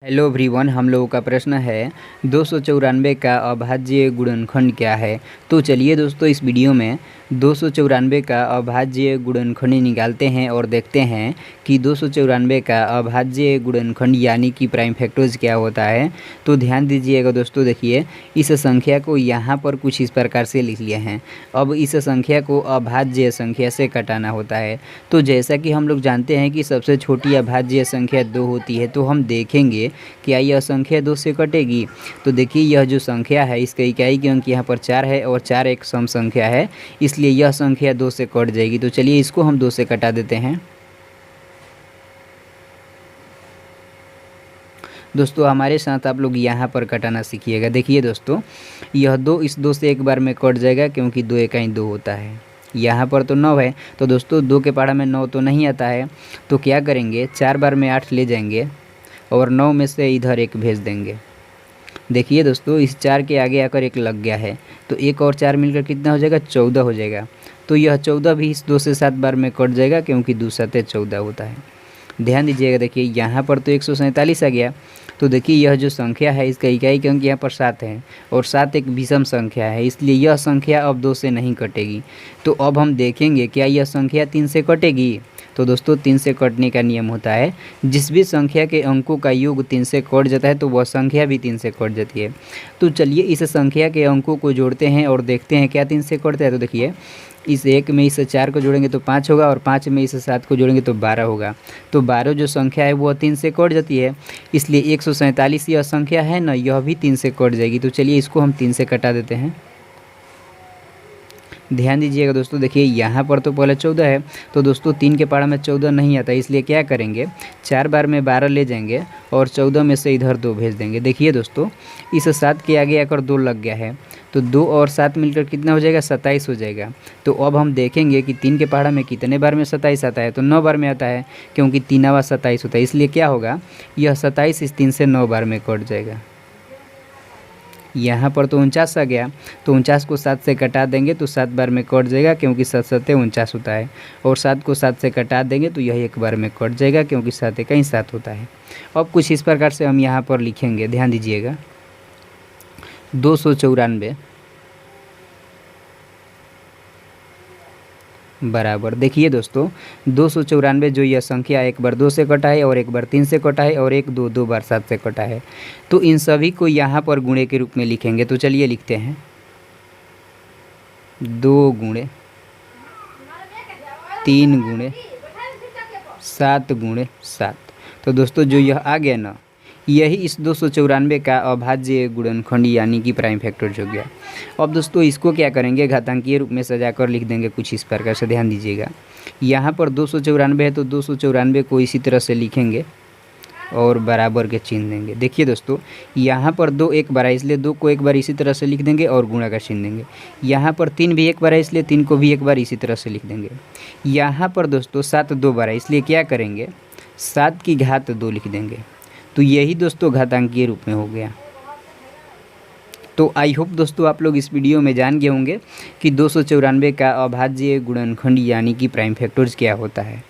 Hello everyone, हम लोगों का प्रश्न है 294 का अभाज्य गुणनखंड क्या है। तो चलिए दोस्तों, इस वीडियो में 294 का अभाज्य गुणनखंड निकालते हैं और देखते हैं कि 294 का अभाज्य गुणनखंड यानी कि प्राइम फैक्टर्स क्या होता है। तो ध्यान दीजिएगा दोस्तों, देखिए इस संख्या को यहाँ पर कुछ इस प्रकार से लिख लिए हैं। अब इस संख्या को अभाज्य संख्या से घटाना होता है। तो जैसा कि हम लोग जानते हैं कि सबसे छोटी अभाज्य संख्या 2 होती है, तो हम देखेंगे क्या यह संख्या 2 से कटेगी। तो देखिए यह जो संख्या है इसका इकाई के अंक यहाँ पर 4 है और 4 एक सम संख्या है, इसलिए यह संख्या 2 से कट जाएगी। तो चलिए इसको हम 2 से कटा देते हैं। दोस्तों हमारे साथ आप लोग यहाँ पर कटाना सीखिएगा। देखिए दोस्तों, यह 2 इस 2 से एक बार में कट जाएगा क्योंकि 2 इकाई 2 होता है। यहाँ पर तो 9 है, तो दोस्तों 2 के पहाड़ा में 9 तो नहीं आता है। तो क्या करेंगे, 4 बार में 8 ले जाएंगे और 9 में से इधर एक भेज देंगे। देखिए दोस्तों, इस 4 के आगे आकर एक लग गया है, तो एक और 4 मिलकर कितना हो जाएगा, 14 हो जाएगा। तो यह 14 भी इस 2 से 7 बार में कट जाएगा क्योंकि 2 7 14 होता है। ध्यान दीजिएगा, देखिए यहाँ पर तो 147 आ गया। तो देखिए यह जो संख्या है इसका इकाई के अंक यहाँ पर 7 है और 7 एक विषम संख्या है, इसलिए यह संख्या अब 2 से नहीं कटेगी। तो अब हम देखेंगे क्या यह संख्या 3 से कटेगी। तो दोस्तों 3 से कटने का नियम होता है, जिस भी संख्या के अंकों का योग 3 से कट जाता है तो वह संख्या भी 3 से कट जाती है। तो चलिए इस संख्या के अंकों को जोड़ते हैं और देखते हैं क्या 3 से कटता है। तो देखिए इस 1 में इस 4 को जोड़ेंगे तो 5 होगा और 5 में इस 7 को जोड़ेंगे तो 12 होगा। तो 12 जो संख्या है वह 3 से कट जाती है, इसलिए 147 यह संख्या है ना, यह भी 3 से कट जाएगी। तो चलिए इसको हम 3 से कटा देते हैं। ध्यान दीजिएगा दोस्तों, देखिए यहाँ पर तो पहले 14 है, तो दोस्तों 3 के पहाड़ा में 14 नहीं आता, इसलिए क्या करेंगे, 4 बार में 12 ले जाएंगे और 14 में से इधर 2 भेज देंगे। देखिए दोस्तों, इस 7 के आगे आकर 2 लग गया है, तो 2 और 7 मिलकर कितना हो जाएगा, 27 हो जाएगा। तो अब हम देखेंगे कि 3 के पहाड़ा में कितने बार में 27 आता है। तो 9 बार में आता है क्योंकि 3 27 होता है, इसलिए क्या होगा, यह 27 इस 3 से 9 बार में कट जाएगा। यहाँ पर तो 49 आ गया, तो 49 को 7 से कटा देंगे तो 7 बार में कट जाएगा क्योंकि 7 7 49 होता है, और 7 को 7 से कटा देंगे तो यह एक बार में कट जाएगा क्योंकि 7 कहीं 7 होता है। अब कुछ इस प्रकार से हम यहाँ पर लिखेंगे, ध्यान दीजिएगा, 294 बराबर, देखिए दोस्तों 294 जो यह संख्या एक बार 2 से कटा है और एक बार 3 से कटा है और एक 2 बार 7 से कटा है। तो इन सभी को यहाँ पर गुणे के रूप में लिखेंगे। तो चलिए लिखते हैं, 2 गुणे 3 गुणे 7 गुणे 7। तो दोस्तों जो यह आ गया ना, यही इस 294 का अभाज्य गुणनखंड यानी कि प्राइम फैक्टर्स हो गया। अब दोस्तों इसको क्या करेंगे, घातांकीय रूप में सजाकर लिख देंगे कुछ इस प्रकार से। ध्यान दीजिएगा, यहाँ पर 294 है तो 294 को इसी तरह से लिखेंगे और बराबर के चिन्ह देंगे। देखिए दोस्तों, यहाँ पर 2 एक बार है इसलिए 2 को एक बार इसी तरह से लिख देंगे और गुणा का चिन्ह देंगे। यहाँ पर 3 भी एक बार है इसलिए 3 को भी एक बार इसी तरह से लिख देंगे। यहाँ पर दोस्तों 7 2 बार है इसलिए क्या करेंगे, 7 की घात 2 लिख देंगे। तो यही दोस्तों घातांकीय रूप में हो गया। तो आई होप दोस्तों आप लोग इस वीडियो में जान गए होंगे कि 294 का अभाज्य गुणनखंड यानी कि प्राइम फैक्टर्स क्या होता है।